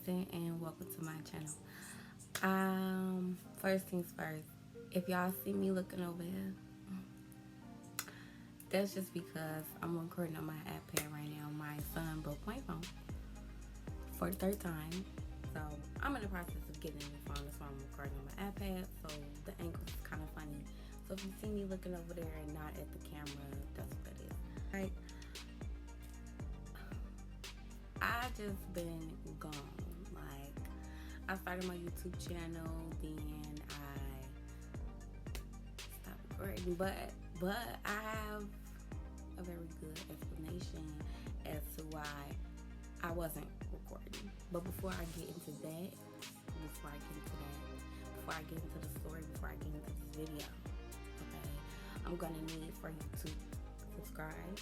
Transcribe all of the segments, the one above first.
yourfavoriten and welcome to my channel. First things first, if y'all see me looking over here, that's just because I'm recording on my iPad right now. My son broke my phone for the third time, so I'm in the process of getting a new phone. That's why I'm recording on my iPad, so the angle is kind of funny. So if you see me looking over there and not at the camera, that's what that is. Right? I just been gone. Like, I started my YouTube channel, then I stopped recording, but I have a very good explanation as to why I wasn't recording. But before I get into the story, before I get into this video, okay, I'm gonna need for you to subscribe.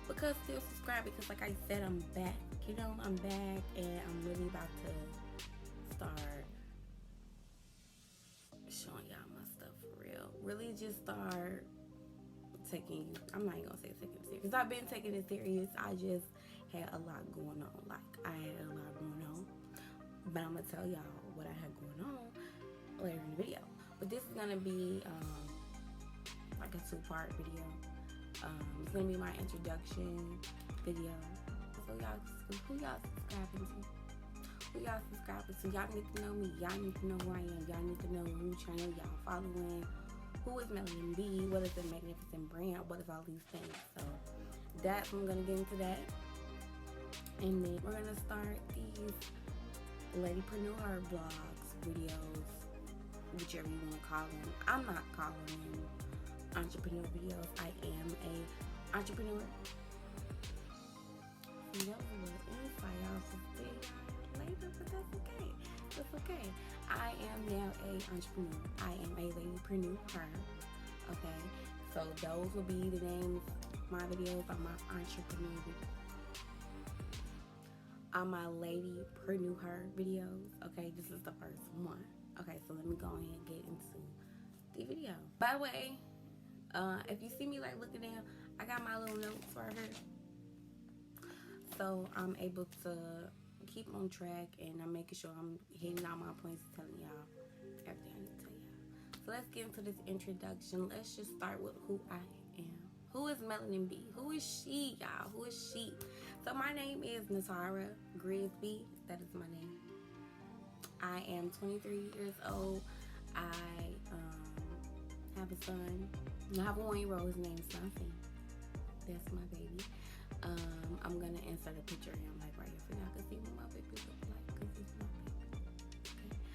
Because still subscribe, because like I said, I'm back. You know, I'm back and I'm really about to start showing y'all my stuff for real. Really just start taking you, I'm not even gonna say taking it serious, because I've been taking it serious. I just had a lot going on. Like, I had a lot going on. But I'm gonna tell y'all what I had going on later in the video. But this is gonna be like a 2-part video. It's gonna be my introduction video. So y'all, who y'all subscribing to? Y'all need to know me. Y'all need to know who I am. Y'all need to know who channel y'all following. Who is Melanin B? What is the magnificent brand? What is all these things? So I'm gonna get into that. And then we're gonna start these ladypreneur vlogs, videos, whichever you wanna call them. I'm not calling them entrepreneur videos. I am a entrepreneur. You know, a little insight y'all should see later, but that's okay. That's okay. I am now a entrepreneur. I am a ladypreneur. Okay, so those will be the names. My videos are my entrepreneur ladypreneur videos. Okay, this is the first one. Okay, so let me go ahead and get into the video. By the way, if you see me like looking down, I got my little notes right here, so I'm able to keep on track, and I'm making sure I'm hitting all my points, telling y'all everything I need to tell y'all. So let's get into this introduction. Let's just start with who I am. Who is Melanin B? Who is she, y'all? Who is she? So my name is Natara Grisby. That is my name. I am 23 years old. I have a son. I have a 1-year-old. His name is Sonny. That's my baby. I'm gonna insert a picture of him like right here for y'all can see what my baby looks like, because it's my baby.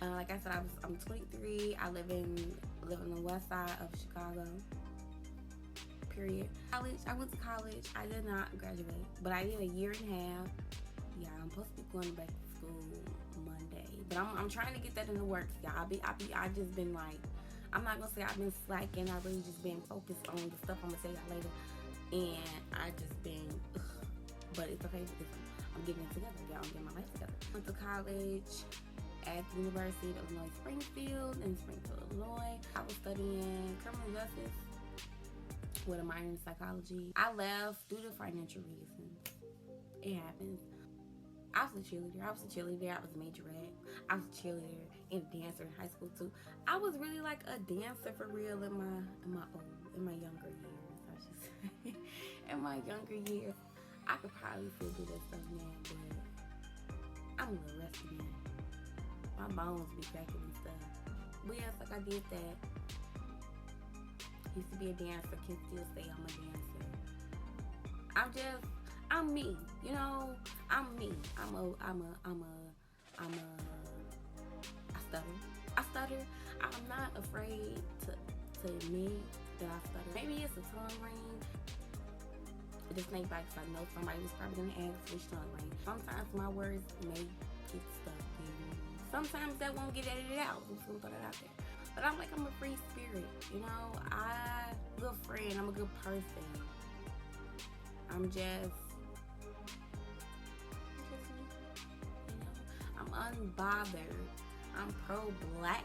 Okay. Like I said, I'm 23. I live on the west side of Chicago. Period. College. I went to college. I did not graduate, but I did a year and a half. Yeah, I'm supposed to be going back to school Monday, but I'm trying to get that in the works, y'all. I just been like, I'm not gonna say I've been slacking. I really just been focused on the stuff I'm gonna tell y'all later, and I just been, but it's okay because I'm getting it together, y'all. I'm getting my life together. Went to college at the University of Illinois Springfield in Springfield, Illinois. I was studying criminal justice with a minor in psychology. I left due to financial reasons. It happens. I was a cheerleader. I was a majorette. I was a cheerleader and a dancer in high school too. I was really like a dancer for real in my younger years, I should say. In my younger years, I could probably still do that stuff now, but I'm a little rusty now. My bones be cracking and stuff. But yeah, it's like I did that. Used to be a dancer, can still say I'm a dancer. I'm me, you know. I'm me. I stutter. I'm not afraid to admit that I stutter. Maybe it's a tongue ring. The snake bites. I know somebody was probably gonna ask which tongue ring. Sometimes my words may get stuck in. Sometimes that won't get edited out. I'm just gonna throw that out there. But I'm a free spirit, you know. I'm a good friend. I'm a good person. I'm just me, you know. I'm unbothered. I'm pro-black.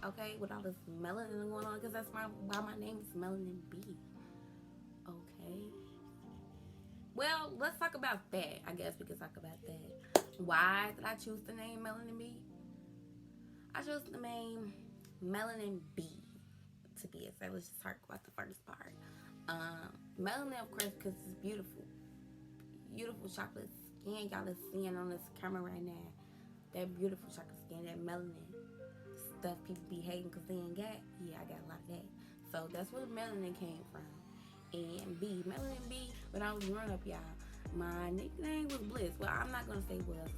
Okay, with all this melanin going on, because that's why my name is Melanin B. Okay. Well, let's talk about that. I guess we can talk about that. Why did I choose the name Melanin B? I chose the name Melanin B to be exact. Let's just talk about the first part. Melanin, of course, because it's beautiful. Beautiful chocolate skin. Y'all is seeing on this camera right now. That beautiful chocolate skin, that melanin stuff people be hating because they ain't got. Yeah, I got a lot of that. So that's where the melanin came from. And B, Melanin B, when I was growing up, y'all, my nickname was Bliss. Well, I'm not going to say was.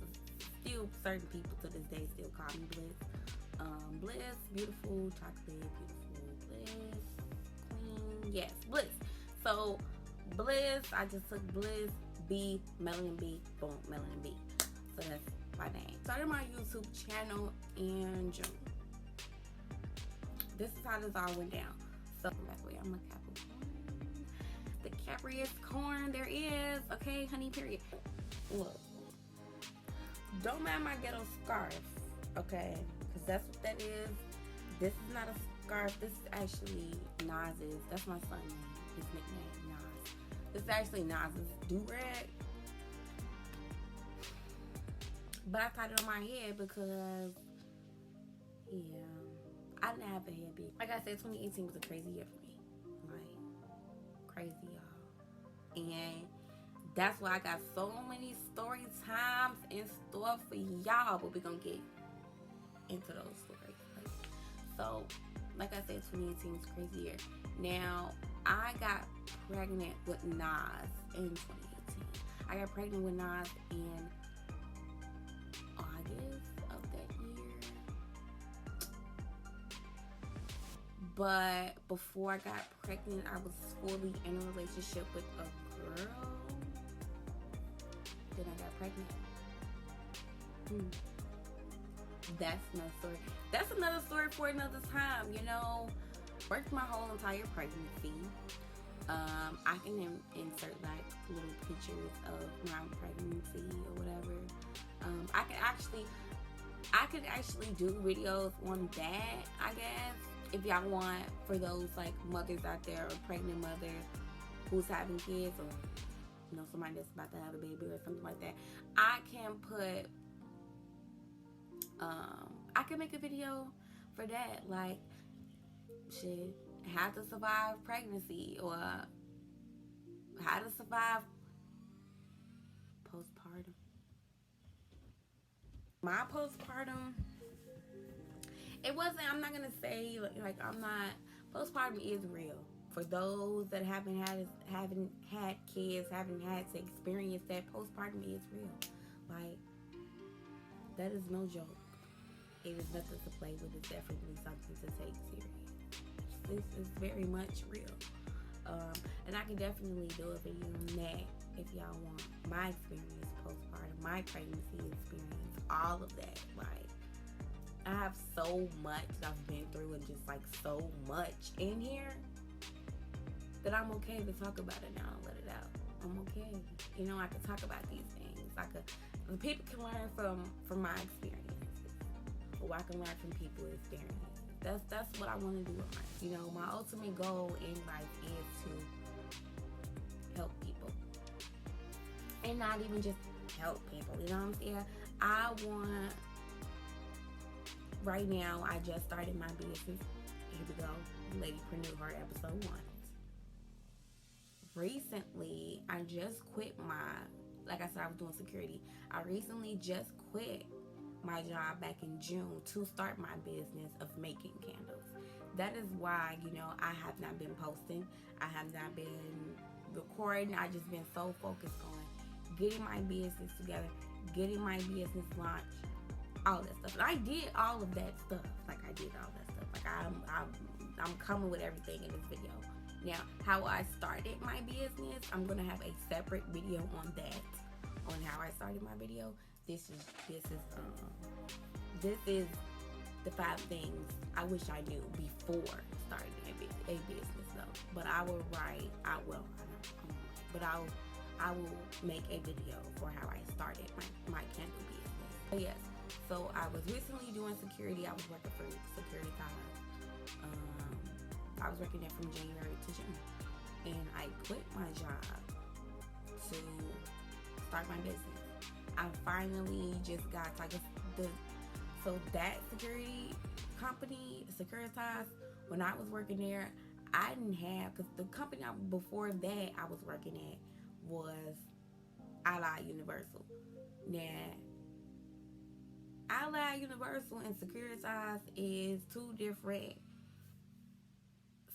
Still, certain people to this day still call me Bliss. Bliss, beautiful, chocolate, beautiful, Bliss, queen, yes, Bliss. So, Bliss, I just took Bliss, B, Melanin B, boom, Melanin B. So that's my name. Started my YouTube channel in June. This is how this all went down. So, I'm gonna cap it. The Capriest corn there is, okay, honey, period. Look, don't mind my ghetto scarf, okay, because that's what that is. This is not a scarf. This is actually Nas's. That's my son's name. His nickname, Nas. This is actually Nas's do-rag. But I tied it on my head because, yeah, I didn't have a headband. Like I said, 2018 was a crazy year for me. Like, crazy, y'all. And that's why I got so many story times in store for y'all. But we're going to get into those stories. So, like I said, 2018 was a crazy year. Now, I got pregnant with Nas in 2018. I got pregnant with Nas in August of that year. But before I got pregnant, I was fully in a relationship with a girl. Then I got pregnant. That's another story. That's another story for another time. You know, worked my whole entire pregnancy. I can insert like little pictures of my pregnancy or whatever. I could actually do videos on that, I guess, if y'all want, for those like mothers out there or pregnant mothers who's having kids, or you know, somebody that's about to have a baby or something like that. I can put I can make a video for that, like shit, how to survive pregnancy, or how to survive postpartum. My postpartum, it wasn't, I'm not gonna say like I'm not, postpartum is real. For those that haven't had kids, haven't had to experience that, postpartum is real. Like, that is no joke. It is nothing to play with. It's definitely something to take serious. This is very much real. And I can definitely do a video on that if y'all want. My experience postpartum, my pregnancy experience, all of that. Like, I have so much that I've been through, and just like so much in here that I'm okay to talk about it now and let it out. I'm okay. You know, I can talk about these things. People can learn from my experiences. Or I can learn from people's experiences. That's what I want to do with life. You know, my ultimate goal in life is to help people. And not even just help people, you know what I'm saying? I want, right now, I just started my business. Here we go, Ladypreneur episode 1. Recently, I just quit like I said, I was doing security. I recently just quit my job back in June to start my business of making candles. That is why, you know, I have not been posting. I have not been recording. I just been so focused on getting my business together, getting my business launched, all that stuff. And I did all of that stuff. Like, I'm coming with everything in this video. Now, how I started my business, I'm gonna have a separate video on that, on how I started my video. This is the 5 things I wish I knew before starting a business though. But I will make a video for how I started my candle business. But yes, so I was recently doing security. I was working for security guards. I was working there from January to June, and I quit my job to start my business. I finally just got like that security company, Securitas, when I was working there, I didn't have, because the company before that I was working at was Allied Universal. Now, Allied Universal and Securitas is two different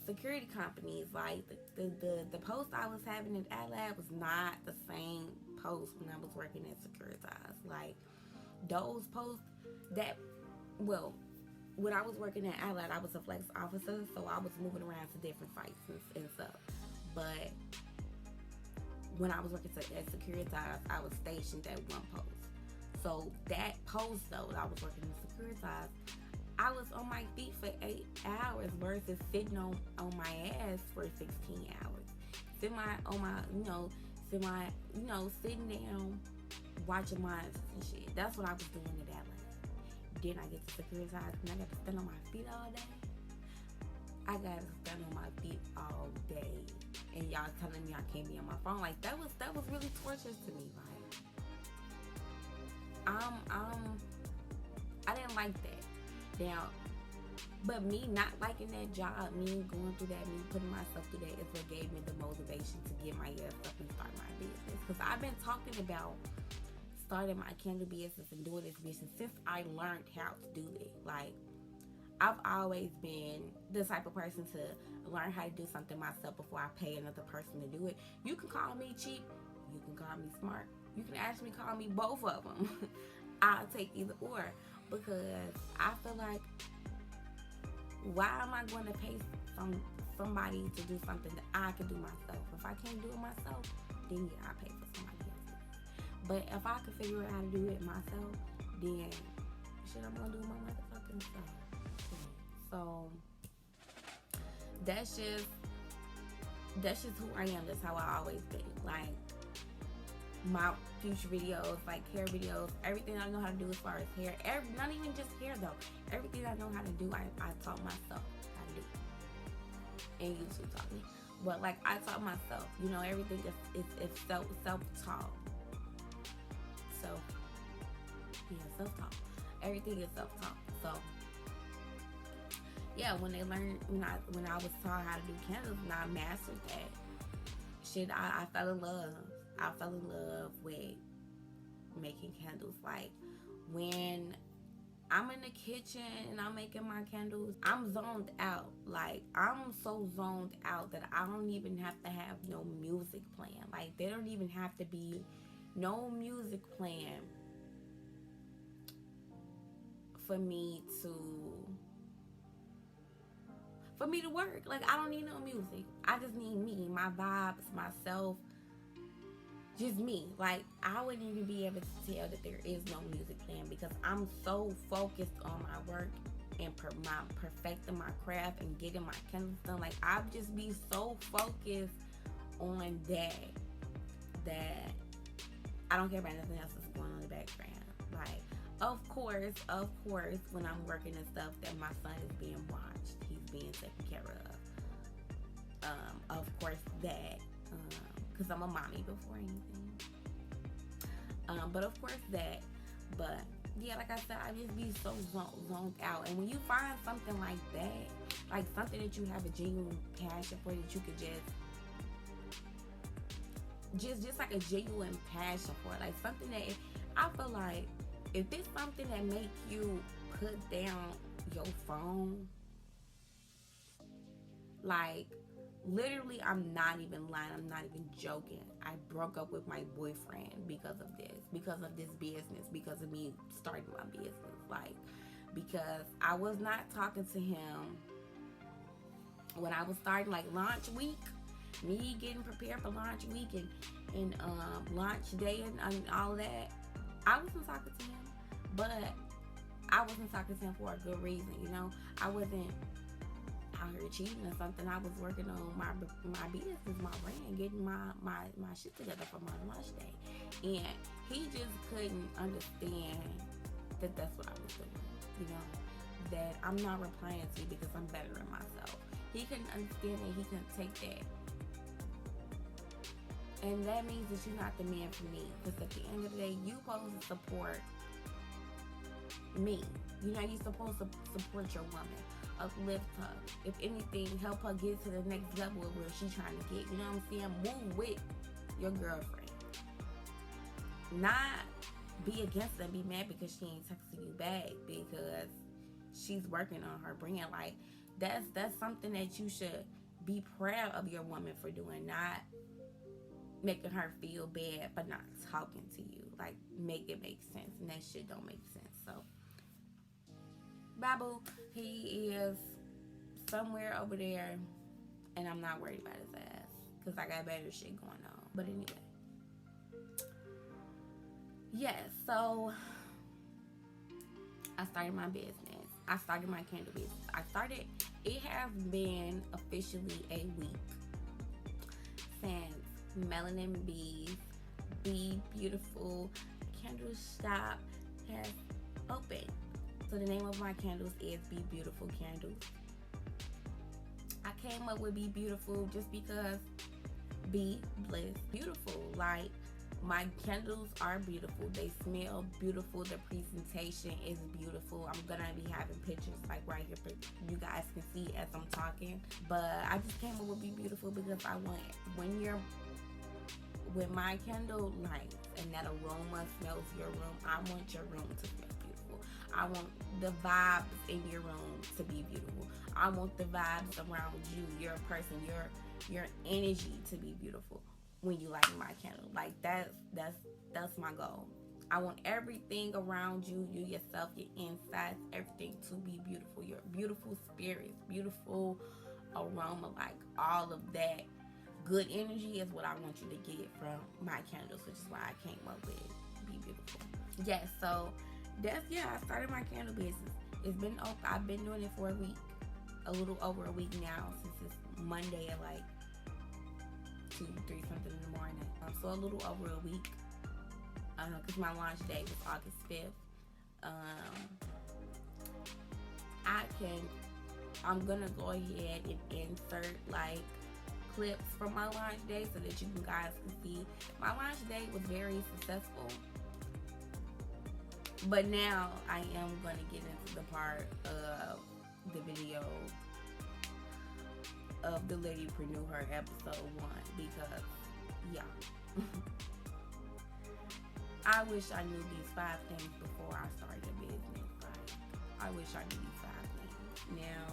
security companies. Like the post I was having at Allied was not the same post when I was working at Securitas. Like those posts that, well, when I was working at Allied, I was a flex officer, so I was moving around to different sites and stuff. But when I was working at Securitas, I was stationed at one post. So that post though, I was working at Securitas, I was on my feet for 8 hours versus sitting on my ass for 16 hours. Sitting down watching monsters and shit. That's what I was doing at that. Then I get to Securitas and I got to stand on my feet all day. I got to stand on my feet all day. And y'all telling me I can't be on my phone. Like that was really torturous to me. Like I didn't like that. Now, but me not liking that job, me going through that, me putting myself through that is what gave me the motivation to get my ass up and start my business. Because I've been talking about starting my candle business and doing this business since I learned how to do it. Like, I've always been the type of person to learn how to do something myself before I pay another person to do it. You can call me cheap, you can call me smart, you can actually call me both of them. I'll take either or, because I feel like, why am I going to pay somebody to do something that I can do myself? If I can't do it myself, then yeah, I pay for somebody else. But if I can figure out how to do it myself, then shit, I'm gonna do it my motherfucking self. So that's just who I am. That's how I always been. Like my future videos, like hair videos, everything I know how to do as far as hair, not even just hair though. Everything I know how to do, I taught myself how to do. And YouTube taught me. But like I taught myself, everything is self-taught. Self-taught. Everything is self-taught. So yeah, when I was taught how to do candles and I mastered that shit, I fell in love. I fell in love with making candles. Like when I'm in the kitchen and I'm making my candles, I'm zoned out. Like I'm so zoned out that I don't even have to have no music playing. Like there don't even have to be no music playing for me to work. Like I don't need no music. I just need me, my vibes, myself, just me. Like I wouldn't even be able to tell that there is no music playing because I'm so focused on my work and perfecting my craft and getting my candles done. Like I'll just be so focused on that I don't care about nothing else that's going on in the background. Like of course, when I'm working and stuff, that my son is being watched, he's being taken care of. Of course that, because I'm a mommy before anything. But of course that, but yeah, like I said, I just be so zoned out. And when you find something like that, like something that you have a genuine passion for, that you could just like a genuine passion for, like something that I feel like, if it's something that make you put down your phone, like literally, I'm not even lying, I'm not even joking. I broke up with my boyfriend because of this business, because of me starting my business. Like, because I was not talking to him when I was starting, like launch week, me getting prepared for launch week and launch day and all of that. I wasn't talking to him, but I wasn't talking to him for a good reason, I wasn't out here cheating or something. I was working on my business, my brand, getting my shit together for my launch day. And he just couldn't understand that that's what I was doing, that I'm not replying to you because I'm bettering myself. He couldn't understand that, he couldn't take that. And that means that you're not the man for me. Because at the end of the day, you're supposed to support me. You know, you're supposed to support your woman, uplift her. If anything, help her get to the next level of where she's trying to get. You know what I'm saying? Move with your girlfriend. Not be against her, be mad because she ain't texting you back because she's working on her brand. Like, that's something that you should be proud of your woman for doing, not making her feel bad for not talking to you. Like, make it make sense, and that shit don't make sense. So, Babu, he is somewhere over there, and I'm not worried about his ass because I got better shit going on. But anyway, yes. So I started my business. I started my candle business. It has been officially a week since Melanin B, Be Beautiful Candle Shop has opened. So the name of my candles is Be Beautiful Candles. I came up with Be Beautiful just because be bliss beautiful. Like, my candles are beautiful. They smell beautiful. The presentation is beautiful. I'm gonna be having pictures like right here for you guys can see as I'm talking. But I just came up with Be Beautiful because I want, when you're with my candle lights and that aroma smells your room, I want your room to smell beautiful. I want the vibes in your room to be beautiful. I want the vibes around you, your person, your energy to be beautiful when you light my candle. Like, that's my goal. I want everything around you, you yourself, your insides, everything to be beautiful. Your beautiful spirits, beautiful aroma, like all of that good energy is what I want you to get from my candles, which is why I came up with Be Beautiful. Yes, so I started my candle business. It's been open. I've been doing it for a week, a little over a week now, since it's Monday at like 2, 3 something in the morning. So a little over a week, because my launch date was August 5th. I'm gonna go ahead and insert like clips from my launch day so that you guys can see. My launch day was very successful, but now I am going to get into the part of the video of the Ladypreneur episode 1 because, yeah. I wish I knew these 5 things before I started a business. Like, I wish I knew these 5 things. Now,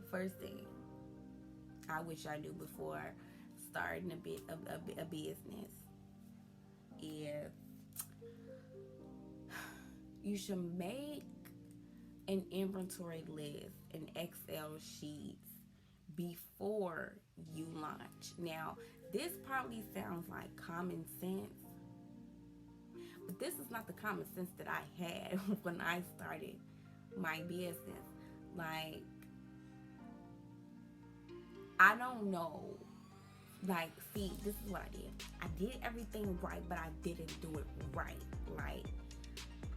first thing I wish I knew before starting a business is you should make an inventory list, an Excel sheets before you launch. Now, this probably sounds like common sense, but this is not the common sense that I had when I started my business. Like, I don't know. Like, see, this is what I did. I did everything right, but I didn't do it right. Like,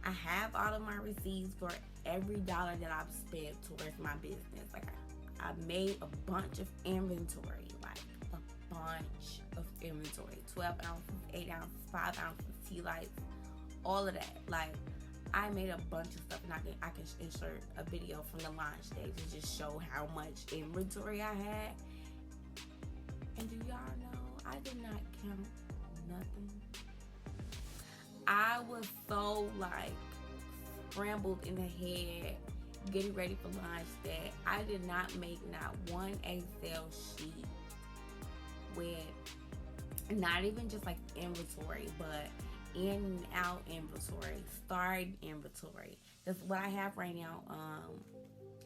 I have all of my receipts for every dollar that I've spent towards my business. Like, I made a bunch of inventory. Like, a bunch of inventory. 12 ounces, 8 ounces, 5 ounces, tea lights, all of that. Like, I made a bunch of stuff, and I can insert a video from the launch day to just show how much inventory I had. And do y'all know, I did not count nothing. I was so, like, scrambled in the head, getting ready for launch that I did not make not one Excel sheet with not even just like inventory, but in and out inventory, start inventory. That's what I have right now.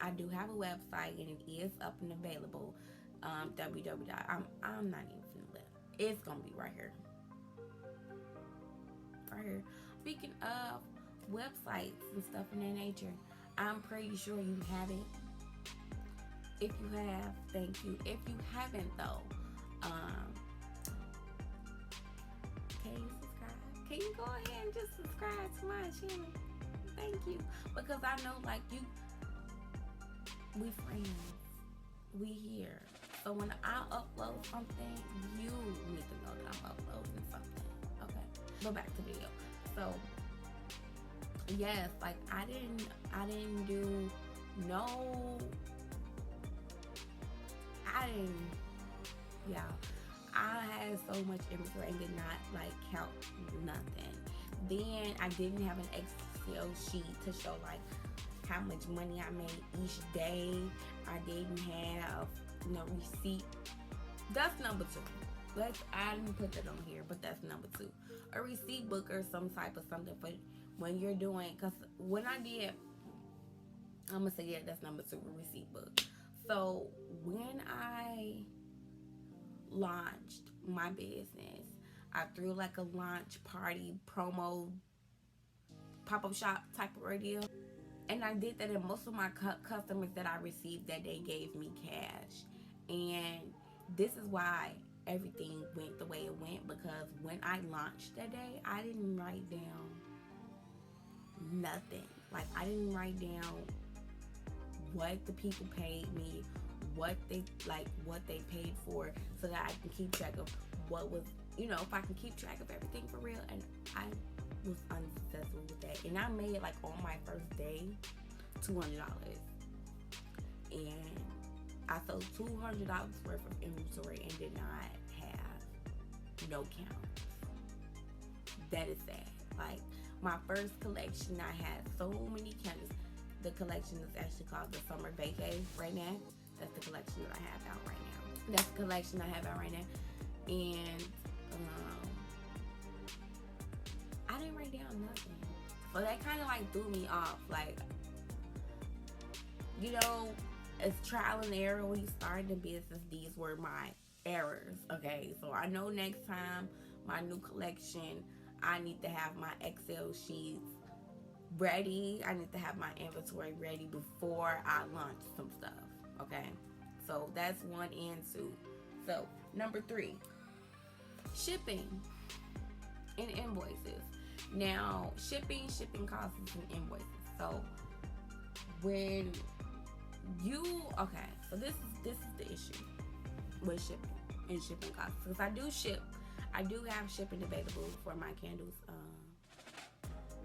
I do have a website and it is up and available. www. I'm not even finna let. It's gonna be right here. Right here. Speaking of websites and stuff in that nature, I'm pretty sure you have it. If you have, thank you. If you haven't though, can you subscribe? Can you go ahead and just subscribe to my channel? Thank you. Because I know, like, we friends. We here. So when I upload something, you need to know that I'm uploading something. Okay. Go back to video. So yes, like I didn't do no I didn't yeah. I had so much inventory and did not like count nothing. Then I didn't have an Excel sheet to show like how much money I made each day. I didn't have no receipt. That's number two. I didn't put that on here, but that's number two. A receipt book or some type of something for when you're doing. Cause when I did, I'm gonna say yeah, that's number two, a receipt book. So when I launched my business, I threw like a launch party promo pop-up shop type of radio, and I did that, and most of my customers that I received that day gave me cash. And this is why everything went the way it went, because when I launched that day, I didn't write down nothing. Like I didn't write down what the people paid me, what they paid for, so that I can keep track of what was, if I can keep track of everything for real. And I was unsuccessful with that. And I made like on my first day $200, and I sold $200 worth of inventory and did not have no counts. That is sad. Like my first collection, I had so many counts. The collection is actually called the Summer Vacay right now. That's the collection that I have out right now. That's the collection I have out right now. And I didn't write down nothing. So that kind of like threw me off. Like, it's trial and error when you start the business. These were my errors. Okay, so I know next time my new collection, I need to have my Excel sheets ready. I need to have my inventory ready before I launch some stuff. Okay, so that's 1 and 2. So number 3, shipping and invoices. Now shipping costs and invoices. So when you so this is the issue with shipping and shipping costs. Because I do have shipping available for my candles.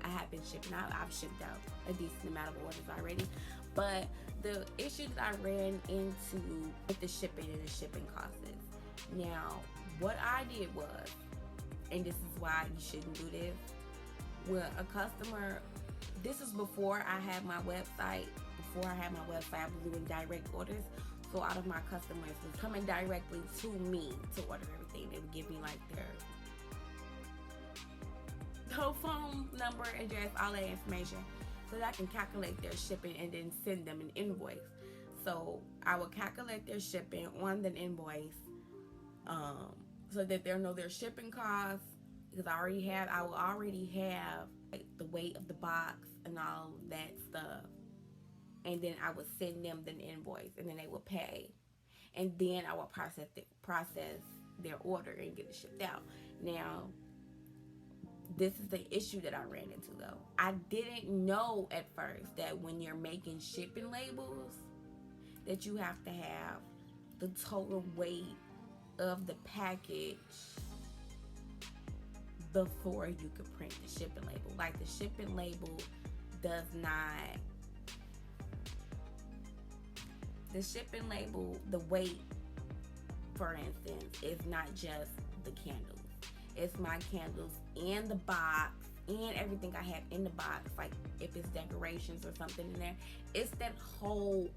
I have been shipping out. I've shipped out a decent amount of orders already. But the issue that I ran into with the shipping and the shipping costs is, now what I did was, and this is why you shouldn't do this, when a customer, this is before I had my website. Before I had my website, I was doing direct orders. So out of my customers was coming directly to me to order everything. They would give me like their whole phone number, address, all that information, so that I can calculate their shipping and then send them an invoice. So I would calculate their shipping on the invoice, so that they'll know their shipping costs, because I will already have like the weight of the box and all that stuff. And then I would send them the invoice, and then they would pay, and then I would process their order and get it shipped out. Now, this is the issue that I ran into though. I didn't know at first that when you're making shipping labels, that you have to have the total weight of the package before you could print the shipping label. Like the shipping label does not, the shipping label, the weight, for instance, is not just the candles. It's my candles and the box and everything I have in the box. Like if it's decorations or something in there, it's that whole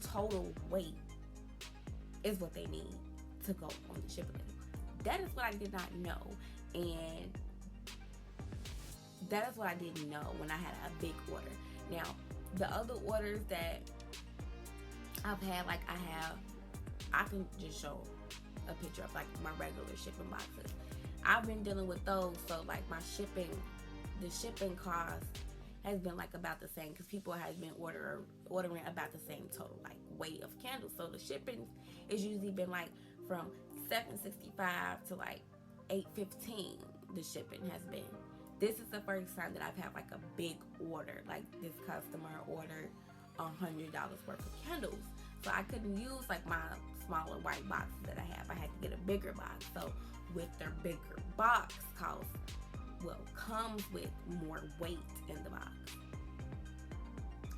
total weight is what they need to go on the shipping label. That is what I did not know. And that is what I didn't know when I had a big order. Now, the other orders that I've had, like I can just show a picture of like my regular shipping boxes. I've been dealing with those, so like the shipping cost has been like about the same, because people have been ordering about the same total like weight of candles. So the shipping is usually been like from $7.65 to like $8.15. The shipping has been. This is the first time that I've had like a big order. Like this customer ordered $100 worth of candles. So I couldn't use like my smaller white boxes that I have. I had to get a bigger box. So with their bigger box comes with more weight in the box.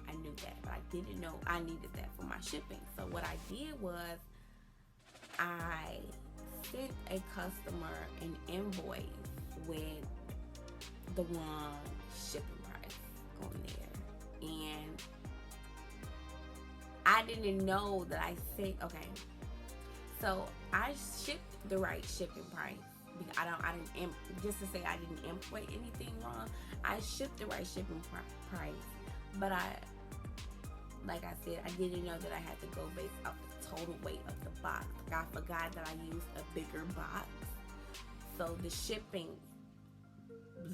I knew that, but I didn't know I needed that for my shipping. So what I did was I sent a customer an invoice with the wrong shipping price on there. And I didn't know that I sent, okay. So I shipped the right shipping price. I didn't, just to say I didn't input anything wrong. I shipped the right shipping price, but like I said, I didn't know that I had to go based off the total weight of the box. Like I forgot that I used a bigger box. So the shipping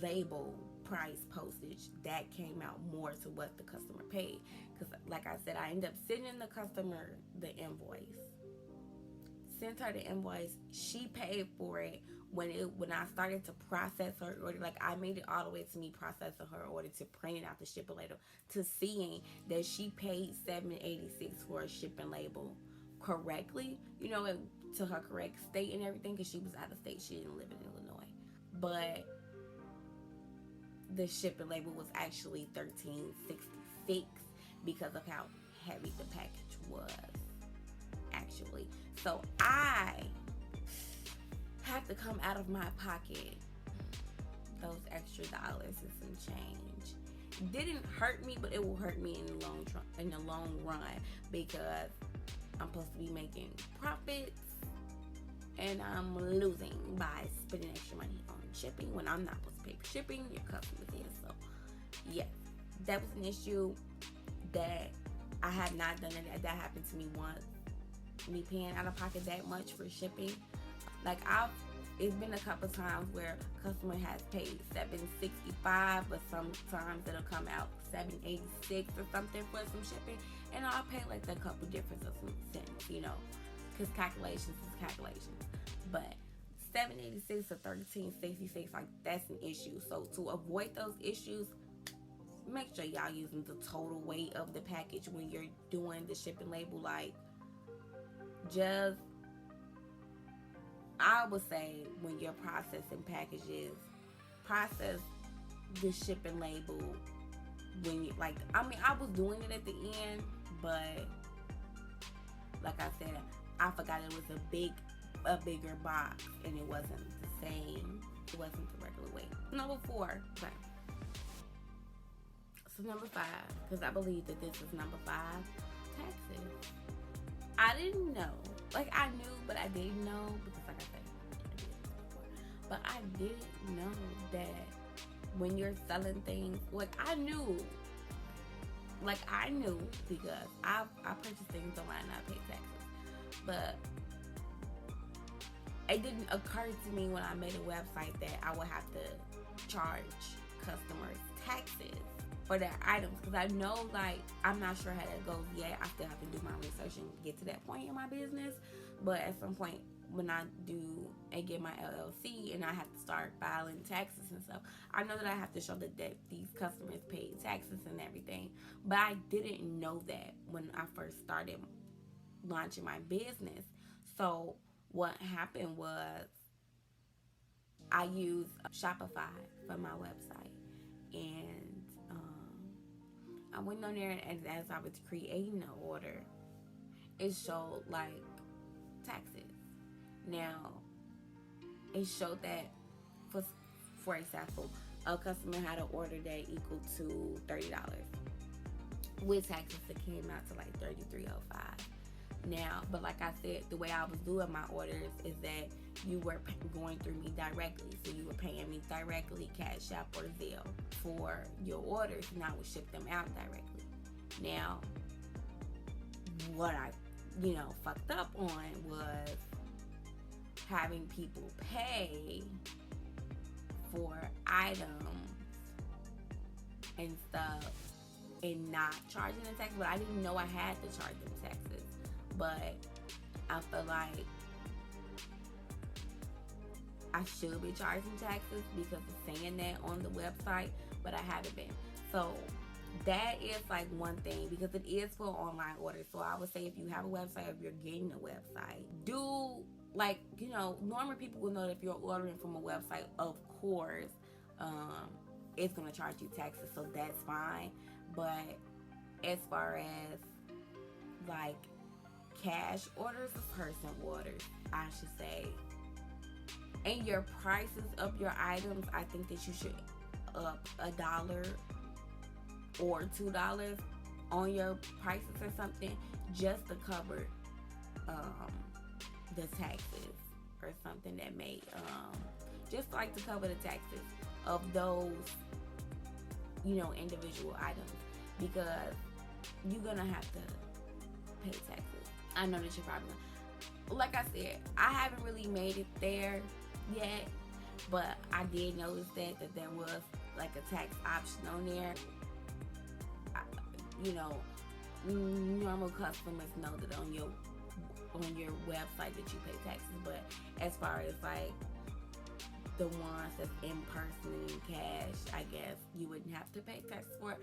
label price postage, that came out more to what the customer paid. Because like I said, I ended up sending the customer the invoice. Sent her the invoice. She paid for it when I started to process her order. Like I made it all the way to me processing her order, to printing out the shipping label, to seeing that she paid $7.86 for a shipping label correctly. You know, to her correct state and everything, because she was out of state. She didn't live in Illinois. But the shipping label was actually $13.66 because of how heavy the package was. Actually, so I have to come out of my pocket those extra dollars and some change. It didn't hurt me, but it will hurt me in the long run, because I'm supposed to be making profits and I'm losing by spending extra money on shipping when I'm not supposed to pay for shipping. Your customers is. So yeah, that was an issue that I have not done. That happened to me once. Me paying out of pocket that much for shipping. Like it's been a couple times where customer has paid $7.65, but sometimes it'll come out $7.86 or something for some shipping, and I'll pay like a couple difference of some cents, you know, because calculations is calculations. But $7.86 to $13.66, like that's an issue. So to avoid those issues, make sure y'all using the total weight of the package when you're doing the shipping label. Like, just, I would say when you're processing packages, process the shipping label when you, like, I mean, I was doing it at the end, but like I said, I forgot it was a bigger box, and it wasn't the same. It wasn't the regular weight. Number 4, okay. So number 5, because I believe that this is number 5, taxes. I didn't know. Like, I knew, but I didn't know, because like I said, I did this before. But I didn't know that when you're selling things, like I knew because I purchased things online and I pay taxes. But it didn't occur to me when I made a website that I would have to charge customers taxes for their items, because I know, like, I'm not sure how that goes yet. I still have to do my research and get to that point in my business. But at some point, when I do and get my LLC and I have to start filing taxes and stuff, I know that I have to show that these customers paid taxes and everything. But I didn't know that when I first started launching my business. So what happened was I used Shopify for my website, and I went on there, and as I was creating the order, it showed like taxes. Now, it showed that, for example, a customer had an order that equal to $30. With taxes, it came out to like $33.05. Now, but like I said, the way I was doing my orders is that you were going through me directly. So you were paying me directly, Cash App or Zelle, for your orders, and I would ship them out directly. Now, what I, fucked up on was having people pay for items and stuff and not charging them taxes. But I didn't know I had to charge them taxes. But I feel like I should be charging taxes because it's saying that on the website, but I haven't been. So that is like one thing, because it is for online orders. So I would say if you have a website, if you're getting a website, do, like, you know, normally people will know that if you're ordering from a website, of course, it's gonna charge you taxes, so that's fine. But as far as like cash orders or person orders, I should say, and your prices of your items, I think that you should up $1 or $2 on your prices or something, just to cover the taxes or something that may just like to cover the taxes of those, you know, individual items, because you're gonna have to pay taxes. I know that you're probably, like I said, I haven't really made it there yet, but I did notice that there was like a tax option on there. You know, normal customers know that on your website that you pay taxes, but as far as like the ones that's in person and in cash, I guess you wouldn't have to pay taxes for it.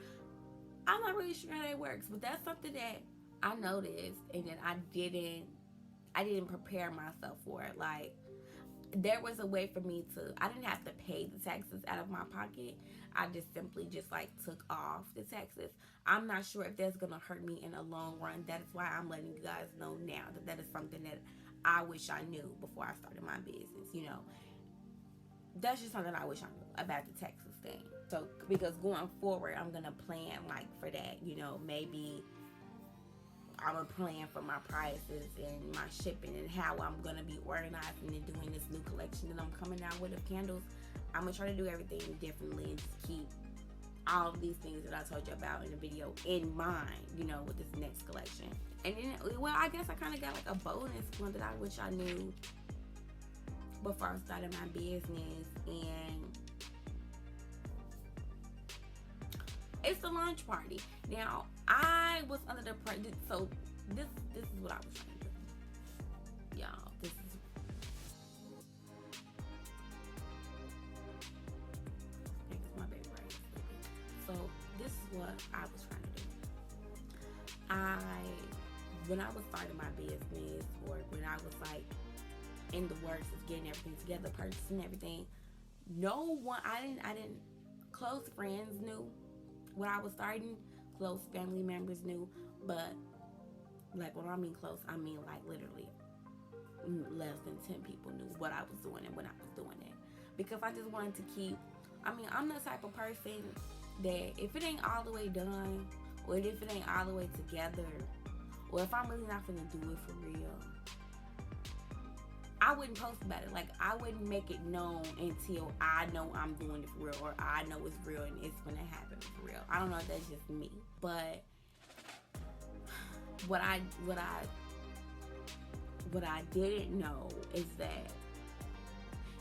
I'm not really sure how that works, but that's something that I noticed and that I didn't prepare myself for it. Like, there was a way for me to, I didn't have to pay the taxes out of my pocket. I just simply just like took off the taxes. I'm not sure if that's gonna hurt me in the long run. That is why I'm letting you guys know now that is something that I wish I knew before I started my business. You know, that's just something I wish I knew about the taxes thing. So, because going forward, I'm gonna plan like for that. You know, maybe I'm gonna plan for my prices and my shipping and how I'm gonna be organizing and doing this new collection that I'm coming out with of candles. I'm gonna try to do everything differently and just keep all of these things that I told you about in the video in mind, you know, with this next collection. And then, well, I guess I kind of got like a bonus one that I wish I knew before I started my business, and it's the launch party. Now, I was under the so this is what I was trying to do, y'all. This is, I think it's my baby right here. So this is what I was trying to do. When I was starting my business, or when I was like in the works of getting everything together, purchasing everything, no one, I didn't, close friends knew what I was starting, close family members knew, but like when I mean close, I mean like literally less than 10 people knew what I was doing and when I was doing it, because I just wanted to keep, I mean, I'm the type of person that if it ain't all the way done, or if it ain't all the way together, or if I'm really not gonna do it for real, I wouldn't post about it. Like, I wouldn't make it known until I know I'm doing it for real, or I know it's real and it's gonna happen for real. I don't know if that's just me, but what I didn't know is that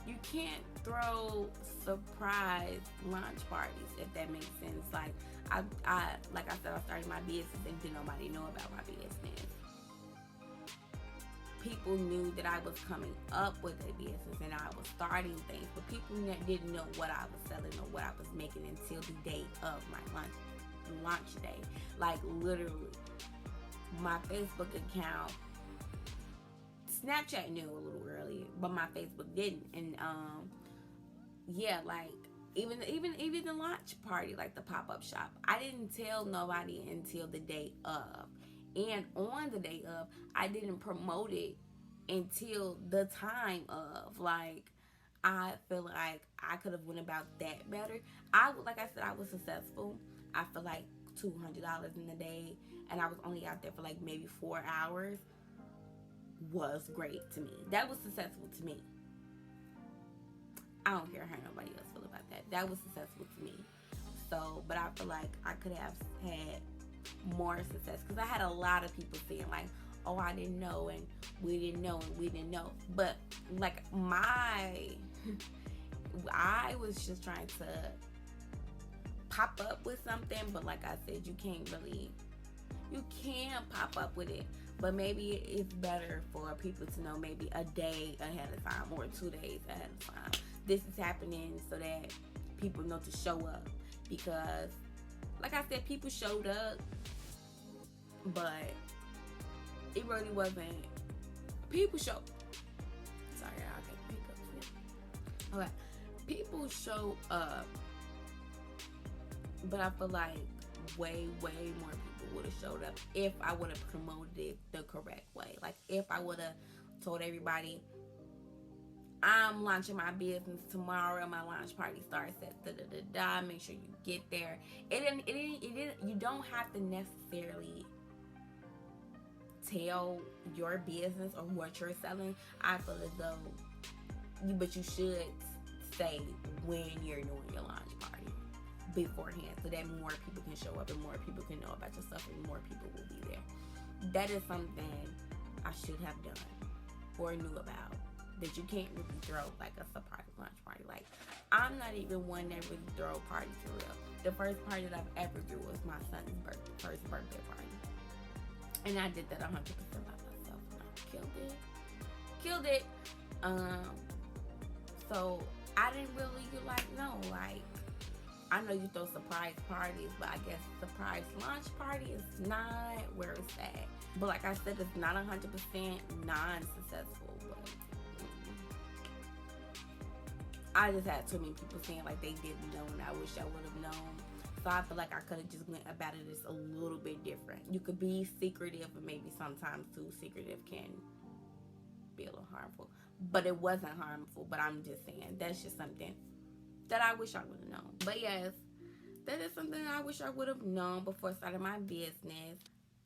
you can't throw surprise launch parties, if that makes sense. Like, like I said, I started my business and didn't nobody know about my business. People knew that I was coming up with a business and I was starting things, but people didn't know what I was selling or what I was making until the day of my launch day. Like, literally, my Facebook account, Snapchat knew a little earlier, but my Facebook didn't. And yeah, like even the launch party, like the pop-up shop, I didn't tell nobody until the day of. And on the day of, I didn't promote it until the time of. Like, I feel like I could have went about that better. Like I said, I was successful. I feel like $200 in a day, and I was only out there for like maybe 4 hours, was great to me. That was successful to me. I don't care how nobody else feel about that. That was successful to me. So, but I feel like I could have had more success, because I had a lot of people saying like, oh, I didn't know, and we didn't know, and we didn't know. But like I was just trying to pop up with something, but like I said, you can pop up with it, but maybe it's better for people to know maybe a day ahead of time or 2 days ahead of time. This is happening so that people know to show up, because like I said, people showed up, but it really wasn't. People showed. Sorry, I got hiccups. Okay, people show up, but I feel like way more people would have showed up if I would have promoted it the correct way. Like if I would have told everybody, I'm launching my business tomorrow. My launch party starts at da. Make sure you get there. It didn't. You don't have to necessarily tell your business or what you're selling. I feel as though but you should say when you're doing your launch party beforehand, so that more people can show up and more people can know about your stuff and more people will be there. That is something I should have done or knew about. That you can't really throw like a surprise launch party. Like, I'm not even one that really throw parties for real. The first party that I've ever threw was my son's first birthday party. And I did that 100% by myself and I killed it. So I didn't really I know you throw surprise parties, but I guess surprise launch party is not where it's at. But like I said, it's not 100% non-successful, but I just had too many people saying like they didn't know and I wish I would have known. So I feel like I could have just went about it just a little bit different. You could be secretive, and maybe sometimes too secretive can be a little harmful. But it wasn't harmful, but I'm just saying that's just something that I wish I would have known. But yes, that is something I wish I would have known before starting my business.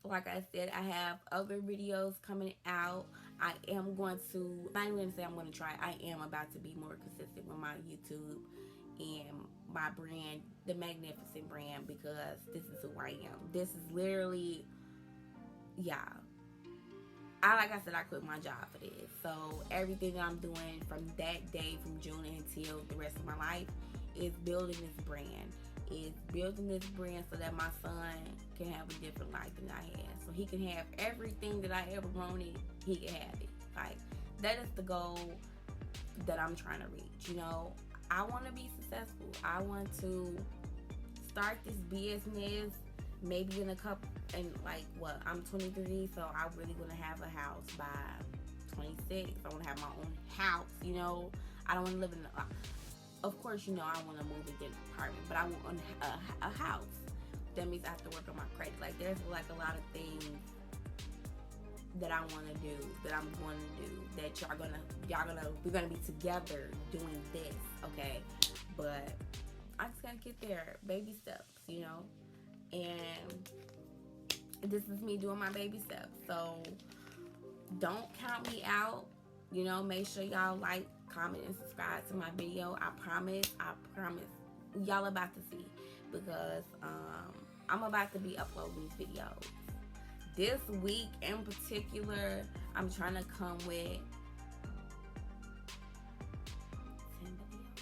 Like I said, I have other videos coming out. I am going to, I'm not even going to say I'm going to try. I am about to be more consistent with my YouTube and my brand, the Magnificent brand, because this is who I am. This is literally, yeah. Like I said, I quit my job for this. So everything that I'm doing from that day, from June until the rest of my life, is building this brand. Is building this brand so that my son can have a different life than I had. So he can have everything that I ever wanted. He can have it. Like, that is the goal that I'm trying to reach. You know, I want to be successful. I want to start this business maybe in I'm 23, so I really want to have a house by 26. I want to have my own house, you know. I don't want to live in of course, you know, I want to move and get an apartment, but I want a house. That means I have to work on my credit. Like, there's like a lot of things that I want to do, that I'm going to do, that we're gonna be together doing this, okay? But I just gotta get there, baby steps, you know. And this is me doing my baby steps. So don't count me out. You know, make sure y'all like, comment, and subscribe to my video. I promise y'all about to see, because I'm about to be uploading these videos. This week in particular, I'm trying to come with 10 videos.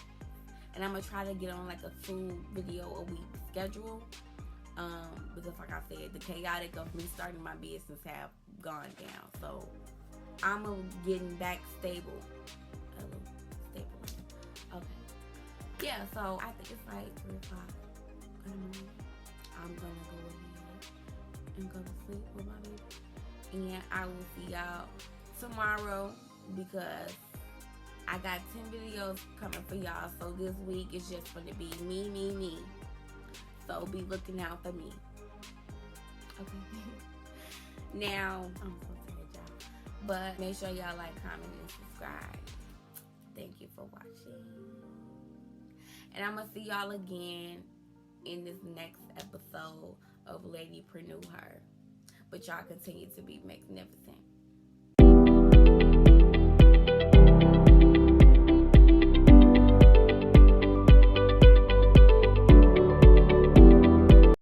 And I'm going to try to get on like a 2 video a week schedule. Because like I said, the chaotic of me starting my business have gone down. So I'm getting back stable. Okay. Yeah, so I think it's like 3 o'clock in the morning. I'm going to go ahead and go to sleep with my baby. And I will see y'all tomorrow, because I got 10 videos coming for y'all. So this week is just going to be me. So be looking out for me. Okay. Now, I'm so tired, y'all. But make sure y'all like, comment, and subscribe. Thank you for watching. And I'm going to see y'all again in this next episode of Ladypreneur. But y'all continue to be magnificent.